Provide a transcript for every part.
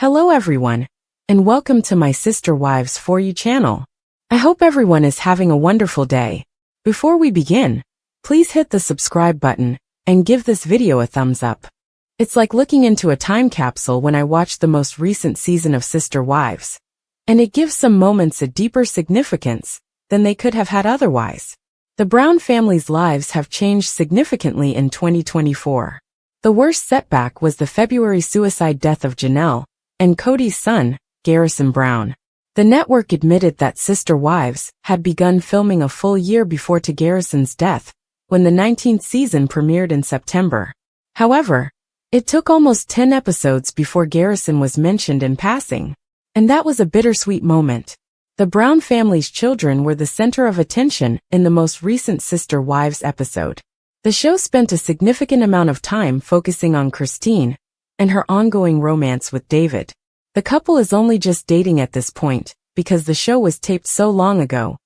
Hello everyone, and welcome to my Sister Wives For You channel. I hope everyone is having a wonderful day. Before we begin, please hit the subscribe button and give this video a thumbs up. It's like looking into a time capsule when I watch the most recent season of Sister Wives, and it gives some moments a deeper significance than they could have had otherwise. The Brown family's lives have changed significantly in 2024. The worst setback was the February suicide death of Janelle and Cody's son, Garrison Brown. The network admitted that Sister Wives had begun filming a full year before to Garrison's death, when the 19th season premiered in September. However, it took almost 10 episodes before Garrison was mentioned in passing, and that was a bittersweet moment. The Brown family's children were the center of attention in the most recent Sister Wives episode. The show spent a significant amount of time focusing on Christine and her ongoing romance with David. The couple is only just dating at this point because the show was taped so long ago,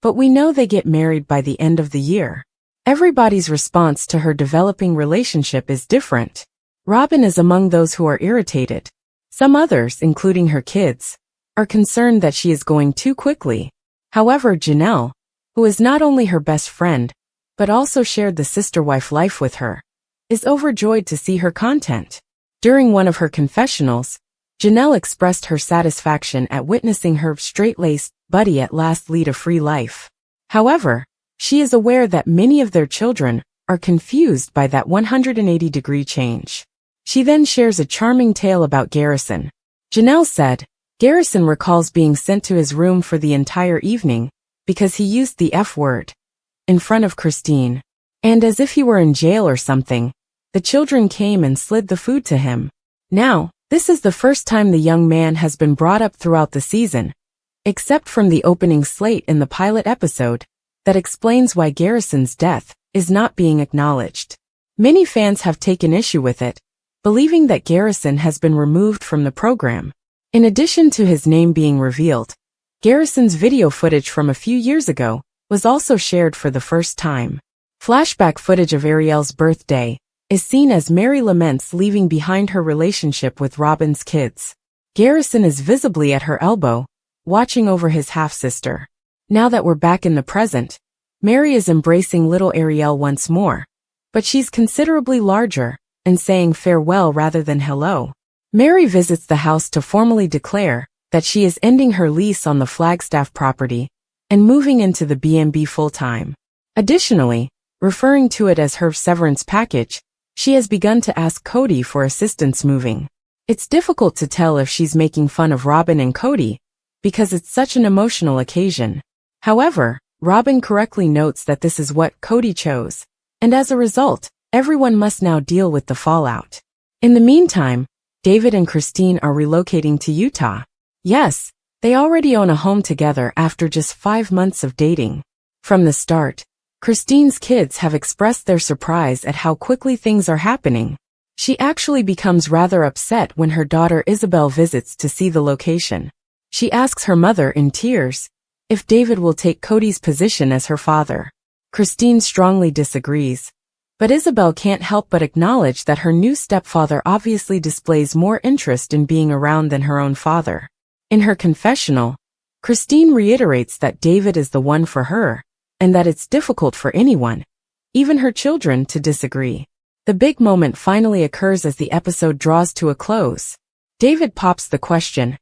but we know they get married by the end of the year. Everybody's response to her developing relationship is different. Robin is among those who are irritated. Some others, including her kids, are concerned that she is going too quickly. However, Janelle, who is not only her best friend, but also shared the sister wife life with her, is overjoyed to see her content. During one of her confessionals, Janelle expressed her satisfaction at witnessing her straight-laced buddy at last lead a free life. However, she is aware that many of their children are confused by that 180-degree change. She then shares a charming tale about Garrison. Janelle said, Garrison recalls being sent to his room for the entire evening because he used the F word in front of Christine. And as if he were in jail or something, the children came and slid the food to him. Now, this is the first time the young man has been brought up throughout the season, except from the opening slate in the pilot episode that explains why Garrison's death is not being acknowledged. Many fans have taken issue with it, believing that Garrison has been removed from the program. In addition to his name being revealed, Garrison's video footage from a few years ago was also shared for the first time. Flashback footage of Ariel's birthday is seen as Mary laments leaving behind her relationship with Robin's kids. Garrison is visibly at her elbow, watching over his half-sister. Now that we're back in the present, Mary is embracing little Ariel once more, but she's considerably larger and saying farewell rather than hello. Mary visits the house to formally declare that she is ending her lease on the Flagstaff property and moving into the B&B full-time. Additionally, referring to it as her severance package, she has begun to ask Cody for assistance moving. It's difficult to tell if she's making fun of Robin and Cody because it's such an emotional occasion. However, Robin correctly notes that this is what Cody chose, and as a result, everyone must now deal with the fallout. In the meantime, David and Christine are relocating to Utah. Yes, they already own a home together after just 5 months of dating. From the start, Christine's kids have expressed their surprise at how quickly things are happening. She actually becomes rather upset when her daughter Isabel visits to see the location. She asks her mother in tears if David will take Cody's position as her father. Christine strongly disagrees, but Isabel can't help but acknowledge that her new stepfather obviously displays more interest in being around than her own father. In her confessional, Christine reiterates that David is the one for her, and that it's difficult for anyone, even her children, to disagree. The big moment finally occurs as the episode draws to a close. David pops the question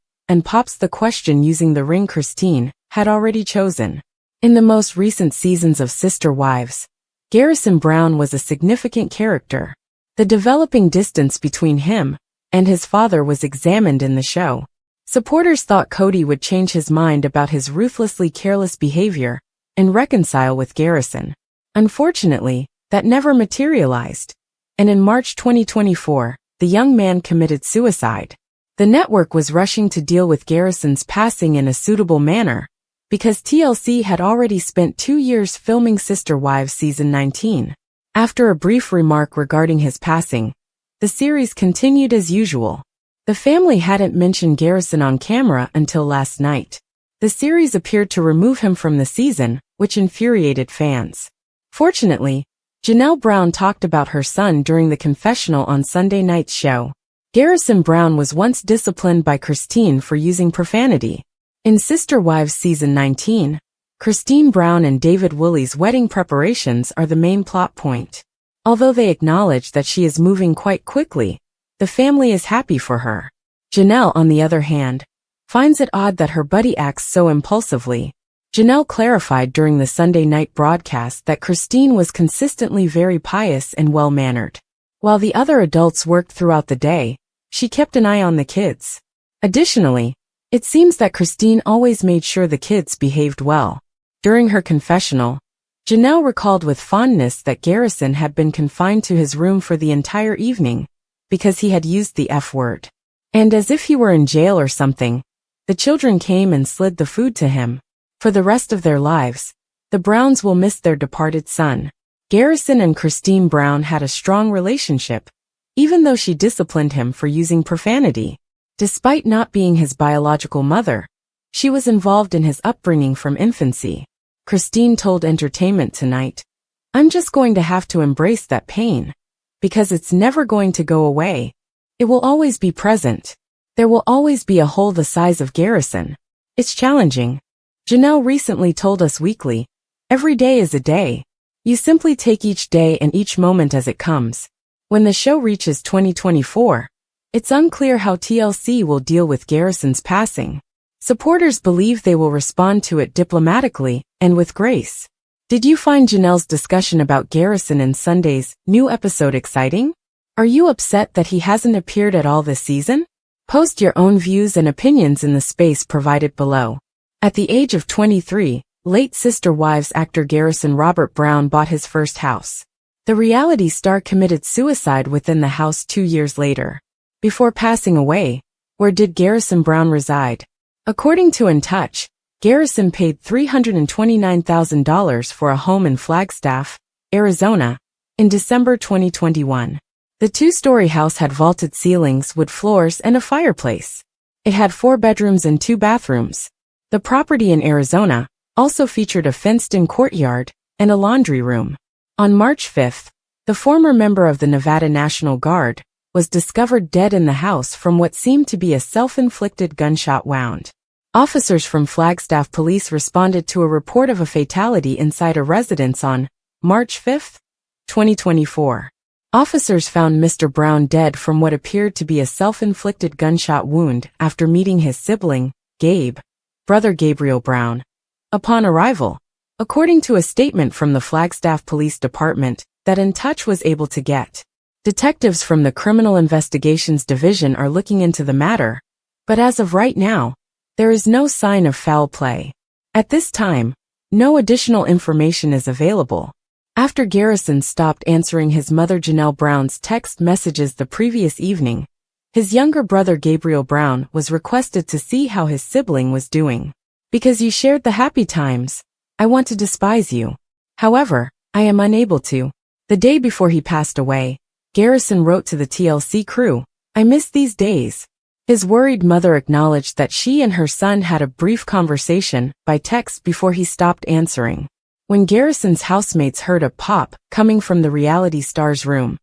using the ring Christine had already chosen. In the most recent seasons of Sister Wives, Garrison Brown was a significant character. The developing distance between him and his father was examined in the show. Supporters thought Cody would change his mind about his ruthlessly careless behavior and reconcile with Garrison. Unfortunately, that never materialized, and in March 2024, the young man committed suicide. The network was rushing to deal with Garrison's passing in a suitable manner, because TLC had already spent 2 years filming Sister Wives Season 19. After a brief remark regarding his passing, the series continued as usual. The family hadn't mentioned Garrison on camera until last night. The series appeared to remove him from the season, which infuriated fans. Fortunately, Janelle Brown talked about her son during the confessional on Sunday night's show. Garrison Brown was once disciplined by Christine for using profanity. In Sister Wives Season 19, Christine Brown and David Woolley's wedding preparations are the main plot point. Although they acknowledge that she is moving quite quickly, the family is happy for her. Janelle, on the other hand, finds it odd that her buddy acts so impulsively. Janelle clarified during the Sunday night broadcast that Christine was consistently very pious and well-mannered. While the other adults worked throughout the day, she kept an eye on the kids. Additionally, it seems that Christine always made sure the kids behaved well. During her confessional, Janelle recalled with fondness that Garrison had been confined to his room for the entire evening because he had used the F word. And as if he were in jail or something, the children came and slid the food to him. For the rest of their lives, the Browns will miss their departed son. Garrison and Christine Brown had a strong relationship, even though she disciplined him for using profanity. Despite not being his biological mother, she was involved in his upbringing from infancy. Christine told Entertainment Tonight, "I'm just going to have to embrace that pain, because it's never going to go away. It will always be present. There will always be a hole the size of Garrison. It's challenging." Janelle recently told Us Weekly, "Every day is a day. You simply take each day and each moment as it comes." When the show reaches 2024, it's unclear how TLC will deal with Garrison's passing. Supporters believe they will respond to it diplomatically and with grace. Did you find Janelle's discussion about Garrison in Sunday's new episode exciting? Are you upset that he hasn't appeared at all this season? Post your own views and opinions in the space provided below. At the age of 23, late Sister Wives actor Garrison Robert Brown bought his first house. The reality star committed suicide within the house 2 years later. Before passing away, where did Garrison Brown reside? According to In Touch, Garrison paid $329,000 for a home in Flagstaff, Arizona, in December 2021. The 2-story house had vaulted ceilings, wood floors, and a fireplace. It had 4 bedrooms and 2 bathrooms. The property in Arizona also featured a fenced-in courtyard and a laundry room. On March 5, the former member of the Nevada National Guard was discovered dead in the house from what seemed to be a self-inflicted gunshot wound. Officers from Flagstaff Police responded to a report of a fatality inside a residence on March 5, 2024. Officers found Mr. Brown dead from what appeared to be a self-inflicted gunshot wound after meeting his sibling, Gabe, brother Gabriel Brown, upon arrival, according to a statement from the Flagstaff Police Department that In Touch was able to get. Detectives from the Criminal Investigations Division are looking into the matter, but as of right now, there is no sign of foul play. At this time, no additional information is available. After Garrison stopped answering his mother Janelle Brown's text messages the previous evening, his younger brother Gabriel Brown was requested to see how his sibling was doing. "Because you shared the happy times, I want to despise you. However, I am unable to." The day before he passed away, Garrison wrote to the TLC crew, "I miss these days." His worried mother acknowledged that she and her son had a brief conversation by text before he stopped answering. When Garrison's housemates heard a pop coming from the reality star's room,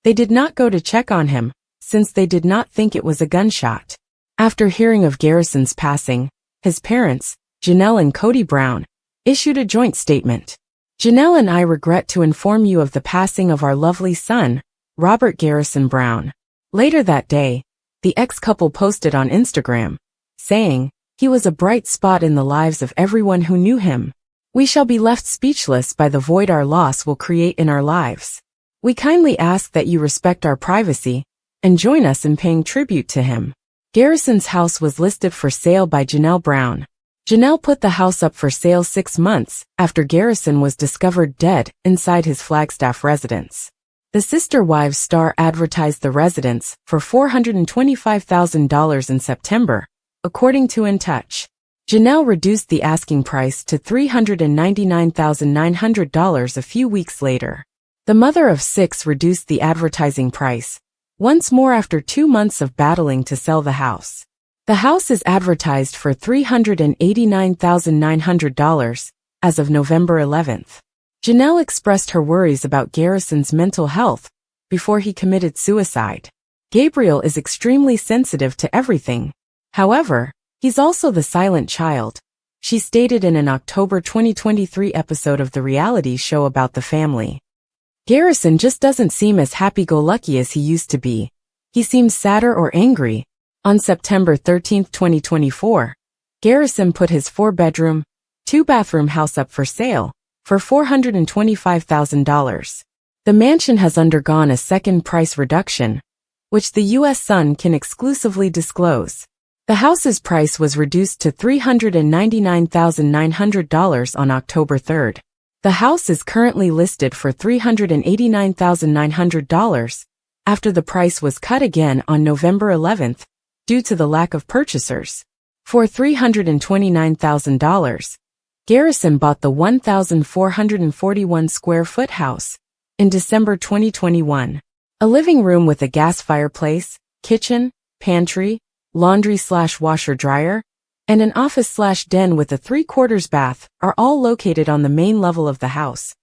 they did not go to check on him, since they did not think it was a gunshot. After hearing of Garrison's passing, his parents, Janelle and Cody Brown, issued a joint statement. "Janelle and I regret to inform you of the passing of our lovely son, Robert Garrison Brown." Later that day, the ex-couple posted on Instagram, saying, "He was a bright spot in the lives of everyone who knew him. We shall be left speechless by the void our loss will create in our lives. We kindly ask that you respect our privacy and join us in paying tribute to him." Garrison's house was listed for sale by Janelle Brown. Janelle put the house up for sale 6 months after Garrison was discovered dead inside his Flagstaff residence. The Sister Wives star advertised the residence for $425,000 in September, according to In Touch. Janelle reduced the asking price to $399,900 a few weeks later. The mother of 6 reduced the advertising price once more after 2 months of battling to sell the house. The house is advertised for $389,900 as of November 11th. Janelle expressed her worries about Garrison's mental health before he committed suicide. Gabriel is extremely sensitive to everything. However, he's also the silent child, she stated in an October 2023 episode of the reality show about the family. Garrison just doesn't seem as happy-go-lucky as he used to be. He seems sadder or angry. On September 13, 2024, Garrison put his 4-bedroom, 2-bathroom house up for sale for $425,000. The mansion has undergone a second price reduction, which the U.S. Sun can exclusively disclose. The house's price was reduced to $399,900 on October 3. The house is currently listed for $389,900 after the price was cut again on November 11 due to the lack of purchasers. For $329,000, Garrison bought the 1,441 square foot house in December 2021. A living room with a gas fireplace, kitchen, pantry, laundry/washer-dryer, and an office/den with a 3/4 bath are all located on the main level of the house,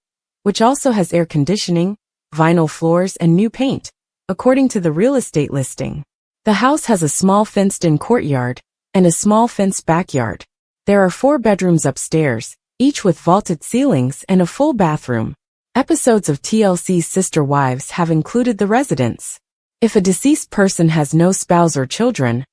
which also has air conditioning, vinyl floors, and new paint, according to the real estate listing. The house has a small fenced-in courtyard and a small fenced backyard. There are 4 bedrooms upstairs, each with vaulted ceilings and a full bathroom. Episodes of TLC's Sister Wives have included the residence. If a deceased person has no spouse or children,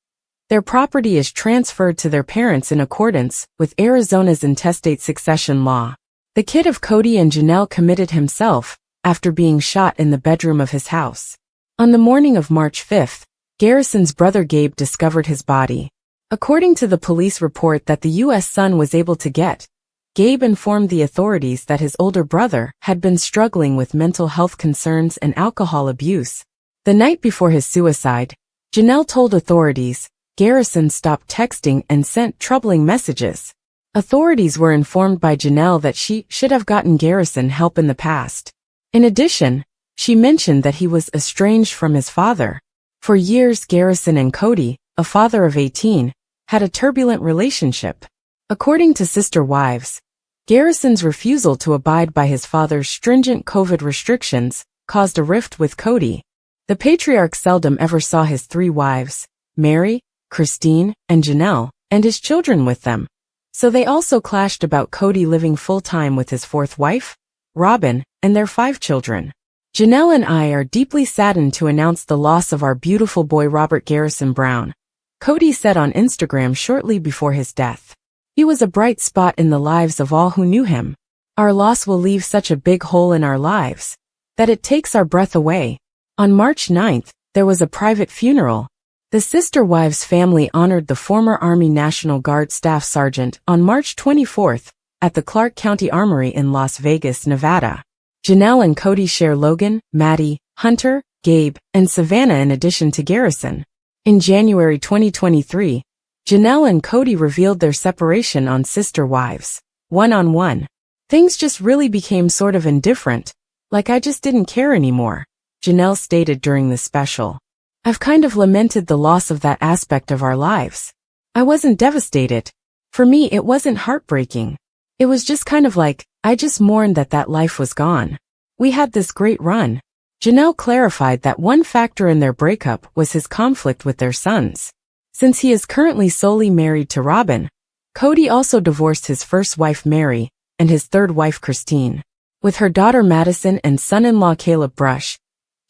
their property is transferred to their parents in accordance with Arizona's intestate succession law. The kid of Cody and Janelle committed himself after being shot in the bedroom of his house. On the morning of March 5, Garrison's brother Gabe discovered his body. According to the police report that the U.S. Sun was able to get, Gabe informed the authorities that his older brother had been struggling with mental health concerns and alcohol abuse. The night before his suicide, Janelle told authorities Garrison stopped texting and sent troubling messages. Authorities were informed by Janelle that she should have gotten Garrison help in the past. In addition, she mentioned that he was estranged from his father. For years, Garrison and Cody, a father of 18, had a turbulent relationship. According to Sister Wives, Garrison's refusal to abide by his father's stringent COVID restrictions caused a rift with Cody. The patriarch seldom ever saw his 3 wives, Mary, Christine, and Janelle, and his children with them. So they also clashed about Cody living full-time with his 4th wife, Robin, and their 5 children. Janelle and I are deeply saddened to announce the loss of our beautiful boy Robert Garrison Brown, Cody said on Instagram shortly before his death. He was a bright spot in the lives of all who knew him. Our loss will leave such a big hole in our lives that it takes our breath away. On March 9, there was a private funeral. The Sister Wives family honored the former Army National Guard Staff Sergeant on March 24 at the Clark County Armory in Las Vegas, Nevada. Janelle and Cody share Logan, Maddie, Hunter, Gabe, and Savannah in addition to Garrison. In January 2023, Janelle and Cody revealed their separation on Sister Wives, one-on-one. Things just really became sort of indifferent, like I just didn't care anymore, Janelle stated during the special. I've kind of lamented the loss of that aspect of our lives. I wasn't devastated. For me, it wasn't heartbreaking. It was just kind of like, I just mourned that life was gone. We had this great run. Janelle clarified that one factor in their breakup was his conflict with their sons. Since he is currently solely married to Robin, Cody also divorced his first wife Mary and his 3rd wife Christine. With her daughter Madison and son-in-law Caleb Brush,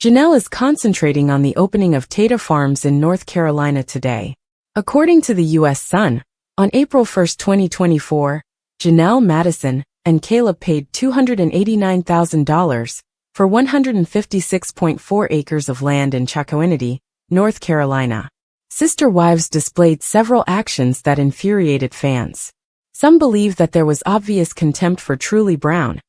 Janelle is concentrating on the opening of Tata Farms in North Carolina today. According to the U.S. Sun, on April 1, 2024, Janelle, Madison, and Caleb paid $289,000 for 156.4 acres of land in Chacoinity, North Carolina. Sister Wives displayed several actions that infuriated fans. Some believe that there was obvious contempt for Truly Brown,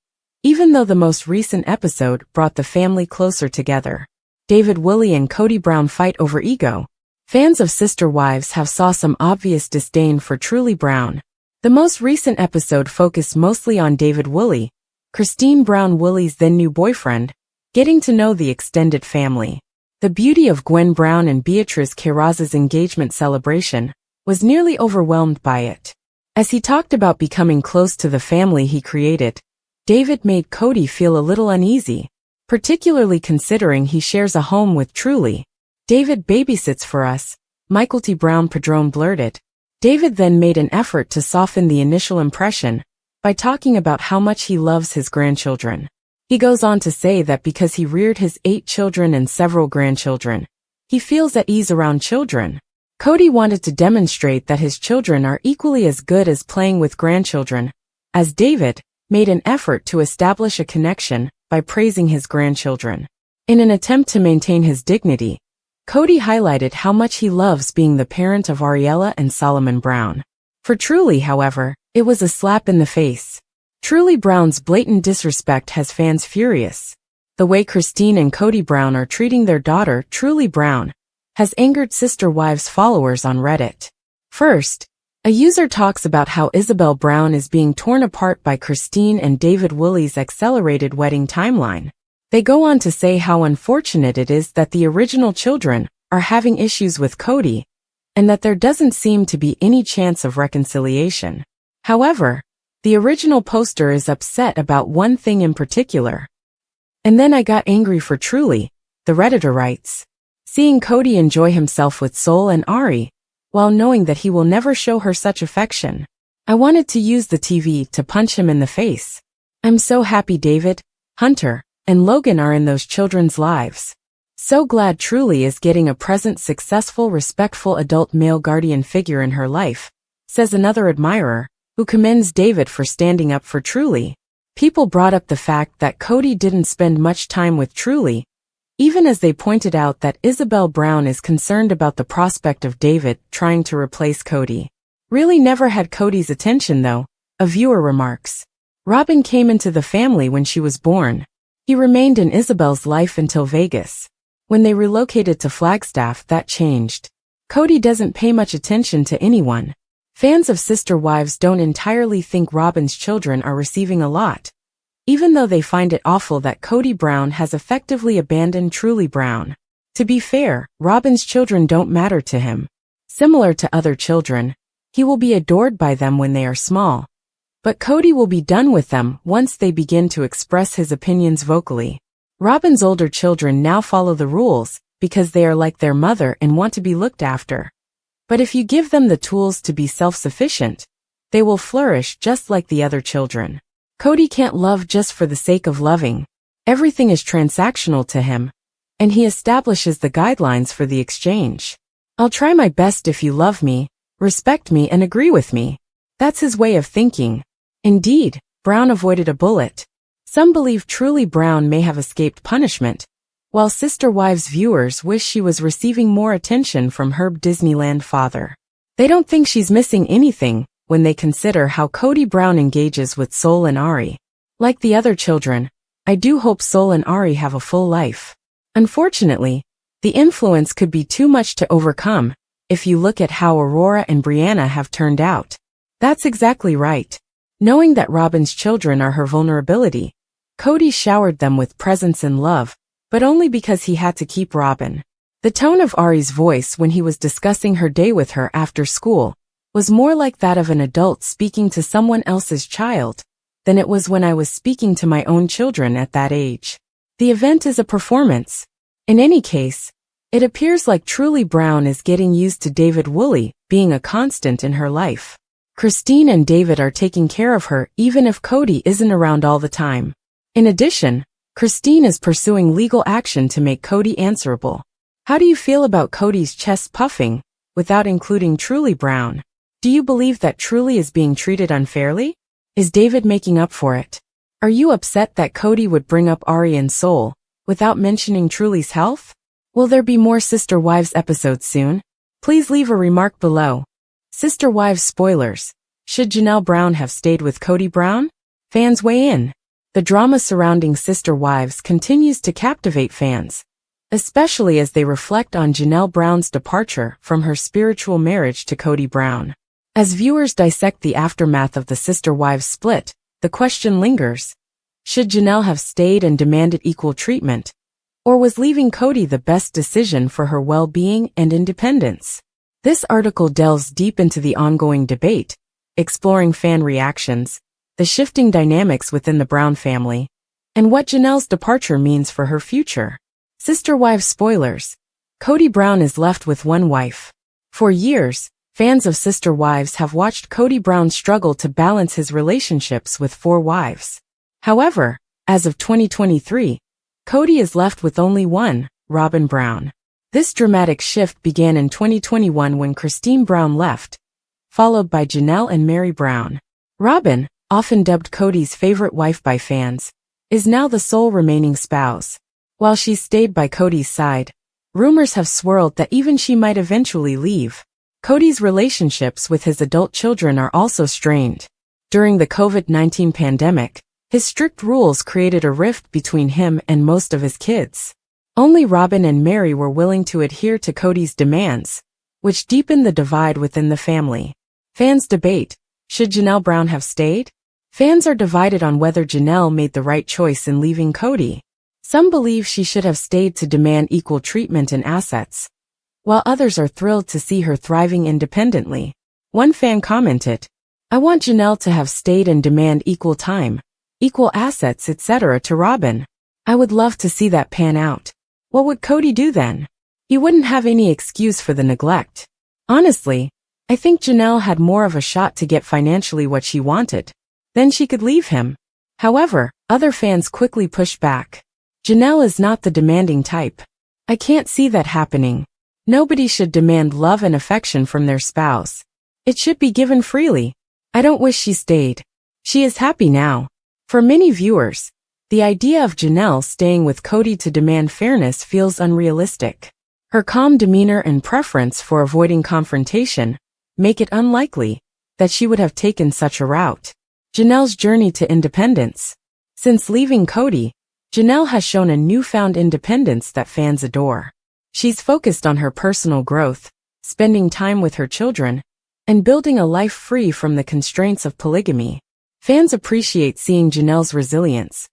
even though the most recent episode brought the family closer together. David Woolley and Cody Brown fight over ego. Fans of Sister Wives have saw some obvious disdain for Truly Brown. The most recent episode focused mostly on David Woolley, Christine Brown Woolley's then-new boyfriend, getting to know the extended family. The beauty of Gwen Brown and Beatrice Carraz's engagement celebration was nearly overwhelmed by it. As he talked about becoming close to the family he created, David made Cody feel a little uneasy, particularly considering he shares a home with Truly. David babysits for us, Michael T. Brown Padrone blurted. David then made an effort to soften the initial impression by talking about how much he loves his grandchildren. He goes on to say that because he reared his 8 children and several grandchildren, he feels at ease around children. Cody wanted to demonstrate that his children are equally as good as playing with grandchildren, as David made an effort to establish a connection by praising his grandchildren. In an attempt to maintain his dignity, Cody highlighted how much he loves being the parent of Ariella and Solomon Brown. For Truly, however, it was a slap in the face. Truly Brown's blatant disrespect has fans furious. The way Christine and Cody Brown are treating their daughter, Truly Brown, has angered Sister Wives followers on Reddit. First, a user talks about how Isabel Brown is being torn apart by Christine and David Woolley's accelerated wedding timeline. They go on to say how unfortunate it is that the original children are having issues with Cody, and that there doesn't seem to be any chance of reconciliation. However, the original poster is upset about one thing in particular. And then I got angry for Truly, the Redditor writes. Seeing Cody enjoy himself with Sol and Ari, while knowing that he will never show her such affection. I wanted to use the TV to punch him in the face. I'm so happy David, Hunter, and Logan are in those children's lives. So glad Truly is getting a present, successful, respectful adult male guardian figure in her life, says another admirer, who commends David for standing up for Truly. People brought up the fact that Cody didn't spend much time with Truly, even as they pointed out that Isabel Brown is concerned about the prospect of David trying to replace Cody. Really never had Cody's attention though, a viewer remarks. Robin came into the family when she was born. He remained in Isabel's life until Vegas. When they relocated to Flagstaff, that changed. Cody doesn't pay much attention to anyone. Fans of Sister Wives don't entirely think Robin's children are receiving a lot, even though they find it awful that Cody Brown has effectively abandoned Truly Brown. To be fair, Robin's children don't matter to him. Similar to other children, he will be adored by them when they are small. But Cody will be done with them once they begin to express his opinions vocally. Robin's older children now follow the rules because they are like their mother and want to be looked after. But if you give them the tools to be self-sufficient, they will flourish just like the other children. Cody can't love just for the sake of loving. Everything is transactional to him, and he establishes the guidelines for the exchange. I'll try my best if you love me, respect me and agree with me. That's his way of thinking. Indeed, Brown avoided a bullet. Some believe Truly Brown may have escaped punishment, while Sister Wives viewers wish she was receiving more attention from Herb Disneyland father. They don't think she's missing anything when they consider how Cody Brown engages with Sol and Ari. Like the other children, I do hope Sol and Ari have a full life. Unfortunately, the influence could be too much to overcome if you look at how Aurora and Brianna have turned out. That's exactly right. Knowing that Robin's children are her vulnerability, Cody showered them with presents and love, but only because he had to keep Robin. The tone of Ari's voice when he was discussing her day with her after school was more like that of an adult speaking to someone else's child than it was when I was speaking to my own children at that age. The event is a performance. In any case, it appears like Truly Brown is getting used to David Woolley being a constant in her life. Christine and David are taking care of her even if Cody isn't around all the time. In addition, Christine is pursuing legal action to make Cody answerable. How do you feel about Cody's chest puffing, without including Truly Brown? Do you believe that Truly is being treated unfairly? Is David making up for it? Are you upset that Cody would bring up Ari and Sol, without mentioning Truly's health? Will there be more Sister Wives episodes soon? Please leave a remark below. Sister Wives spoilers. Should Janelle Brown have stayed with Cody Brown? Fans weigh in. The drama surrounding Sister Wives continues to captivate fans, especially as they reflect on Janelle Brown's departure from her spiritual marriage to Cody Brown. As viewers dissect the aftermath of the Sister Wives split, the question lingers. Should Janelle have stayed and demanded equal treatment? Or was leaving Cody the best decision for her well-being and independence? This article delves deep into the ongoing debate, exploring fan reactions, the shifting dynamics within the Brown family, and what Janelle's departure means for her future. Sister Wives spoilers. Kody Brown is left with one wife. For years, fans of Sister Wives have watched Kody Brown struggle to balance his relationships with 4 wives. However, as of 2023, Kody is left with only one, Robyn Brown. This dramatic shift began in 2021 when Christine Brown left, followed by Janelle and Mary Brown. Robyn, often dubbed Kody's favorite wife by fans, is now the sole remaining spouse. While she stayed by Kody's side, rumors have swirled that even she might eventually leave. Kody's relationships with his adult children are also strained. During the COVID-19 pandemic, his strict rules created a rift between him and most of his kids. Only Robyn and Mary were willing to adhere to Kody's demands, which deepened the divide within the family. Fans debate, should Janelle Brown have stayed? Fans are divided on whether Janelle made the right choice in leaving Kody. Some believe she should have stayed to demand equal treatment and assets, while others are thrilled to see her thriving independently. One fan commented, "I want Janelle to have stayed and demand equal time, equal assets, etc. to Robyn. I would love to see that pan out. What would Kody do then? He wouldn't have any excuse for the neglect. Honestly, I think Janelle had more of a shot to get financially what she wanted. Then she could leave him." However, other fans quickly pushed back. Janelle is not the demanding type. I can't see that happening. Nobody should demand love and affection from their spouse. It should be given freely. I don't wish she stayed. She is happy now. For many viewers, the idea of Janelle staying with Kody to demand fairness feels unrealistic. Her calm demeanor and preference for avoiding confrontation make it unlikely that she would have taken such a route. Janelle's journey to independence. Since leaving Kody, Janelle has shown a newfound independence that fans adore. She's focused on her personal growth, spending time with her children, and building a life free from the constraints of polygamy. Fans appreciate seeing Janelle's resilience,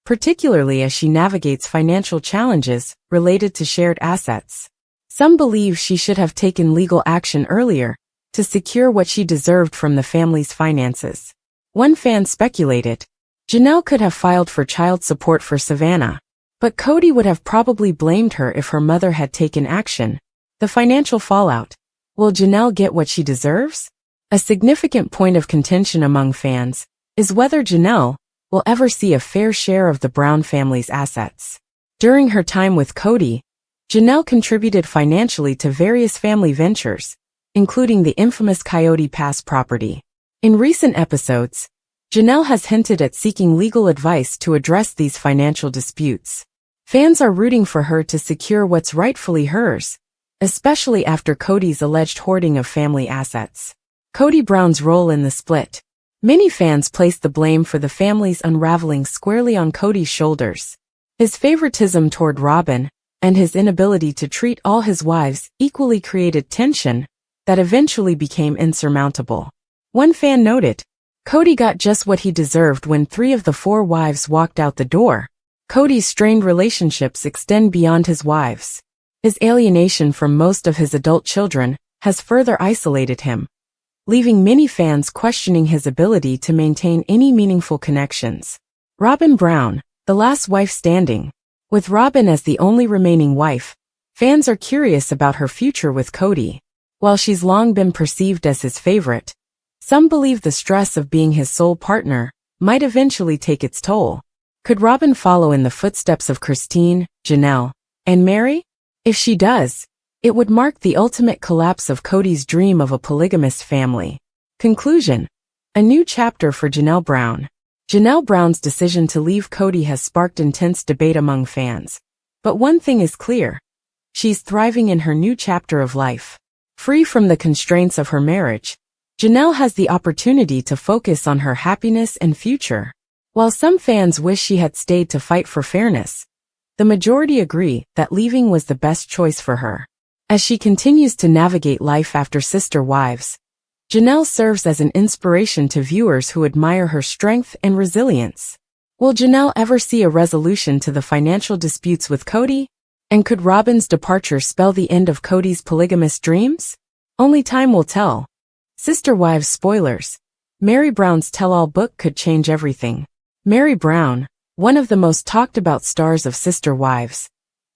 particularly as she navigates financial challenges related to shared assets. Some believe she should have taken legal action earlier to secure what she deserved from the family's finances. One fan speculated, Janelle could have filed for child support for Savannah, but Kody would have probably blamed her if her mother had taken action. The financial fallout. Will Janelle get what she deserves? A significant point of contention among fans is whether Janelle will ever see a fair share of the Brown family's assets. During her time with Kody, Janelle contributed financially to various family ventures, including the infamous Coyote Pass property. In recent episodes, Janelle has hinted at seeking legal advice to address these financial disputes. Fans are rooting for her to secure what's rightfully hers, especially after Kody's alleged hoarding of family assets. Kody Brown's role in the split. Many fans place the blame for the family's unraveling squarely on Kody's shoulders. His favoritism toward Robyn and his inability to treat all his wives equally created tension that eventually became insurmountable. One fan noted, Kody got just what he deserved when 3 of the 4 wives walked out the door. Kody's strained relationships extend beyond his wives. His alienation from most of his adult children has further isolated him, leaving many fans questioning his ability to maintain any meaningful connections. Robyn Brown, the last wife standing. With Robyn as the only remaining wife, fans are curious about her future with Kody. While she's long been perceived as his favorite, some believe the stress of being his sole partner might eventually take its toll. Could Robyn follow in the footsteps of Christine, Janelle, and Mary? If she does, it would mark the ultimate collapse of Kody's dream of a polygamous family. Conclusion. A new chapter for Janelle Brown. Janelle Brown's decision to leave Kody has sparked intense debate among fans. But one thing is clear. She's thriving in her new chapter of life. Free from the constraints of her marriage, Janelle has the opportunity to focus on her happiness and future. While some fans wish she had stayed to fight for fairness, the majority agree that leaving was the best choice for her. As she continues to navigate life after Sister Wives, Janelle serves as an inspiration to viewers who admire her strength and resilience. Will Janelle ever see a resolution to the financial disputes with Kody? And could Robyn's departure spell the end of Kody's polygamous dreams? Only time will tell. Sister Wives spoilers. Mary Brown's tell-all book could change everything. Mary Brown, one of the most talked about stars of Sister Wives,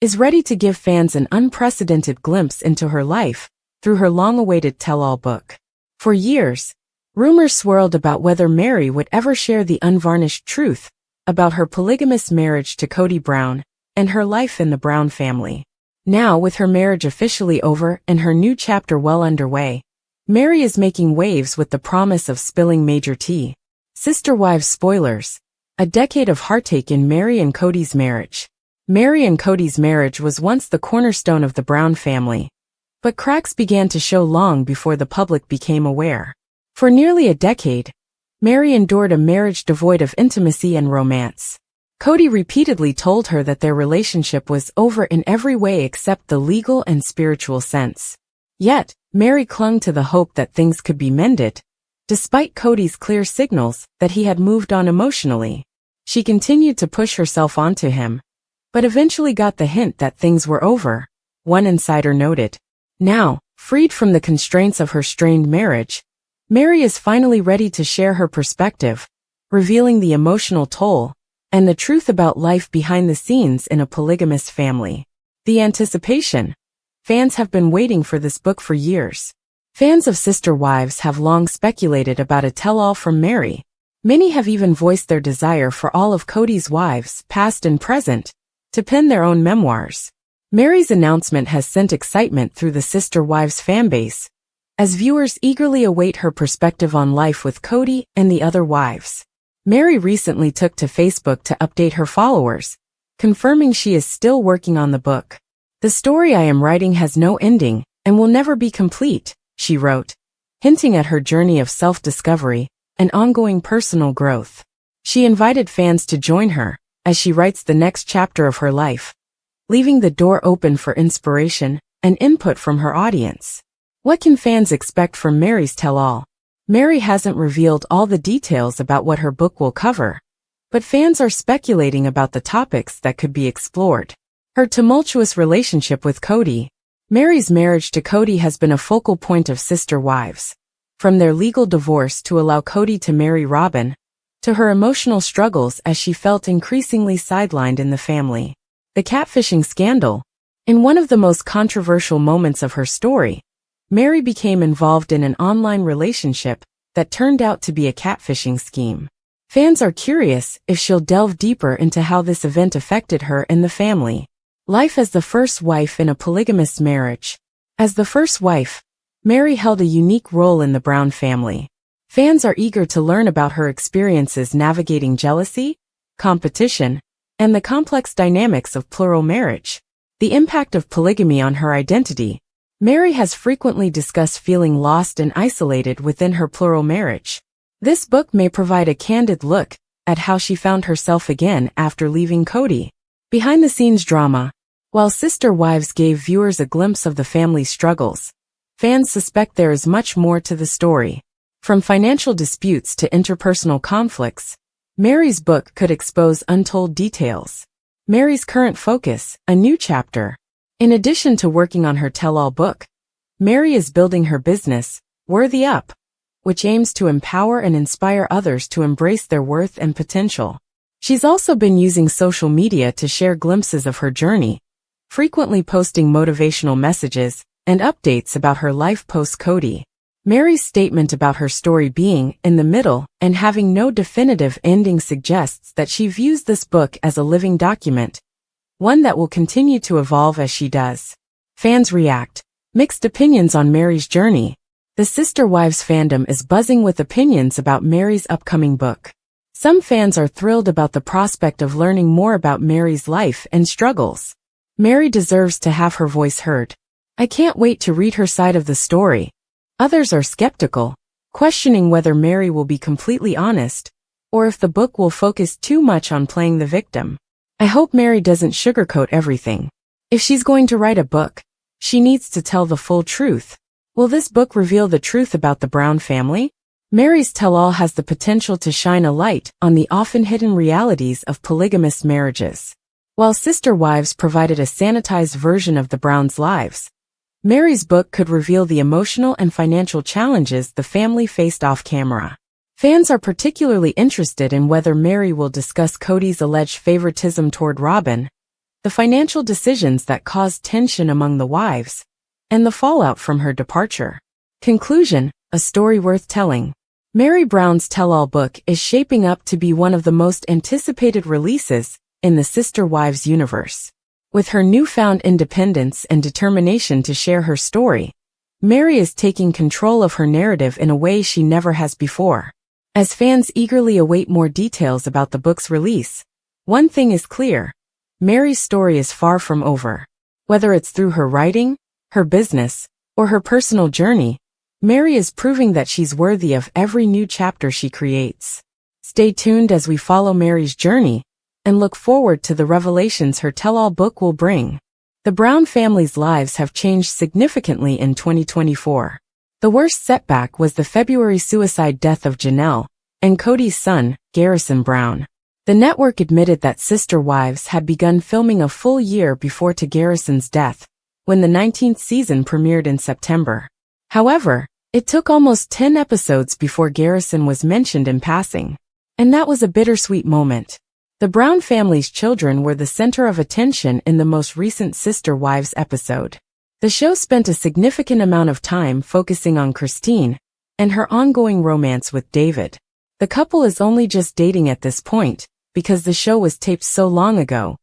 is ready to give fans an unprecedented glimpse into her life through her long-awaited tell-all book. For years, rumors swirled about whether Mary would ever share the unvarnished truth about her polygamous marriage to Kody Brown and her life in the Brown family. Now, with her marriage officially over and her new chapter well underway, Mary is making waves with the promise of spilling major tea. Sister Wives spoilers. A decade of heartache in Mary and Kody's marriage. Mary and Kody's marriage was once the cornerstone of the Brown family, but cracks began to show long before the public became aware. For nearly a decade, Mary endured a marriage devoid of intimacy and romance. Kody repeatedly told her that their relationship was over in every way except the legal and spiritual sense. Yet, Mary clung to the hope that things could be mended, despite Kody's clear signals that he had moved on emotionally. She continued to push herself onto him, but eventually got the hint that things were over, one insider noted. Now, freed from the constraints of her strained marriage, Mary is finally ready to share her perspective, revealing the emotional toll and the truth about life behind the scenes in a polygamous family. The anticipation. Fans have been waiting for this book for years. Fans of Sister Wives have long speculated about a tell-all from Mary. Many have even voiced their desire for all of Kody's wives, past and present, to pen their own memoirs. Mary's announcement has sent excitement through the Sister Wives fanbase, as viewers eagerly await her perspective on life with Kody and the other wives. Mary recently took to Facebook to update her followers, confirming she is still working on the book. "The story I am writing has no ending and will never be complete," she wrote, hinting at her journey of self-discovery and ongoing personal growth. She invited fans to join her as she writes the next chapter of her life, leaving the door open for inspiration and input from her audience. What can fans expect from Mary's tell-all? Mary hasn't revealed all the details about what her book will cover, but fans are speculating about the topics that could be explored. Her tumultuous relationship with Kody. Mary's marriage to Kody has been a focal point of Sister Wives. From their legal divorce to allow Kody to marry Robin, to her emotional struggles as she felt increasingly sidelined in the family. The catfishing scandal. In one of the most controversial moments of her story, Mary became involved in an online relationship that turned out to be a catfishing scheme. Fans are curious if she'll delve deeper into how this event affected her and the family. Life as the first wife in a polygamous marriage. As the first wife, Mary held a unique role in the Brown family. Fans are eager to learn about her experiences navigating jealousy, competition, and the complex dynamics of plural marriage. The impact of polygamy on her identity. Mary has frequently discussed feeling lost and isolated within her plural marriage. This book may provide a candid look at how she found herself again after leaving Kody. Behind-the-scenes drama. While Sister Wives gave viewers a glimpse of the family's struggles, fans suspect there is much more to the story. From financial disputes to interpersonal conflicts, Mary's book could expose untold details. Mary's current focus, a new chapter. In addition to working on her tell-all book, Mary is building her business, Worthy Up, which aims to empower and inspire others to embrace their worth and potential. She's also been using social media to share glimpses of her journey, frequently posting motivational messages and updates about her life post-Kody. Mary's statement about her story being in the middle and having no definitive ending suggests that she views this book as a living document, one that will continue to evolve as she does. Fans react. Mixed opinions on Mary's journey. The Sister Wives fandom is buzzing with opinions about Mary's upcoming book. Some fans are thrilled about the prospect of learning more about Mary's life and struggles. Mary deserves to have her voice heard. I can't wait to read her side of the story. Others are skeptical, questioning whether Mary will be completely honest, or if the book will focus too much on playing the victim. I hope Mary doesn't sugarcoat everything. If she's going to write a book, she needs to tell the full truth. Will this book reveal the truth about the Brown family? Mary's tell-all has the potential to shine a light on the often hidden realities of polygamous marriages. While Sister Wives provided a sanitized version of the Browns' lives, Mary's book could reveal the emotional and financial challenges the family faced off-camera. Fans are particularly interested in whether Mary will discuss Kody's alleged favoritism toward Robin, the financial decisions that caused tension among the wives, and the fallout from her departure. Conclusion: a story worth telling. Mary Brown's tell-all book is shaping up to be one of the most anticipated releases in the Sister Wives universe. With her newfound independence and determination to share her story, Mary is taking control of her narrative in a way she never has before. As fans eagerly await more details about the book's release, one thing is clear: Mary's story is far from over. Whether it's through her writing, her business, or her personal journey, Mary is proving that she's worthy of every new chapter she creates. Stay tuned as we follow Mary's journey and look forward to the revelations her tell-all book will bring. The Brown family's lives have changed significantly in 2024. The worst setback was the February suicide death of Janelle and Cody's son, Garrison Brown. The network admitted that Sister Wives had begun filming a full year before to Garrison's death, when the 19th season premiered in September. However, it took almost 10 episodes before Garrison was mentioned in passing. And that was a bittersweet moment. The Brown family's children were the center of attention in the most recent Sister Wives episode. The show spent a significant amount of time focusing on Christine and her ongoing romance with David. The couple is only just dating at this point because the show was taped so long ago,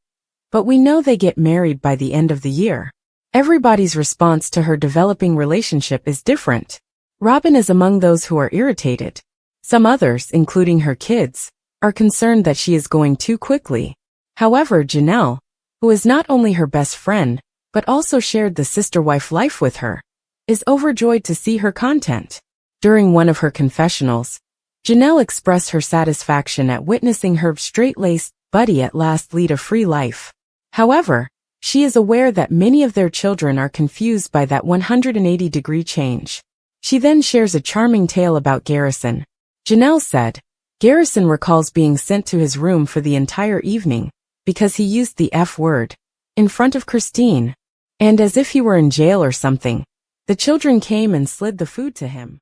but we know they get married by the end of the year. Everybody's response to her developing relationship is different. Robin is among those who are irritated. Some others, including her kids, are concerned that she is going too quickly. However, Janelle, who is not only her best friend, but also shared the sister-wife life with her, is overjoyed to see her content. During one of her confessionals, Janelle expressed her satisfaction at witnessing her straight-laced buddy at last lead a free life. However, she is aware that many of their children are confused by that 180-degree change. She then shares a charming tale about Garrison. Janelle said, Garrison recalls being sent to his room for the entire evening because he used the F word in front of Christine, and as if he were in jail or something, the children came and slid the food to him.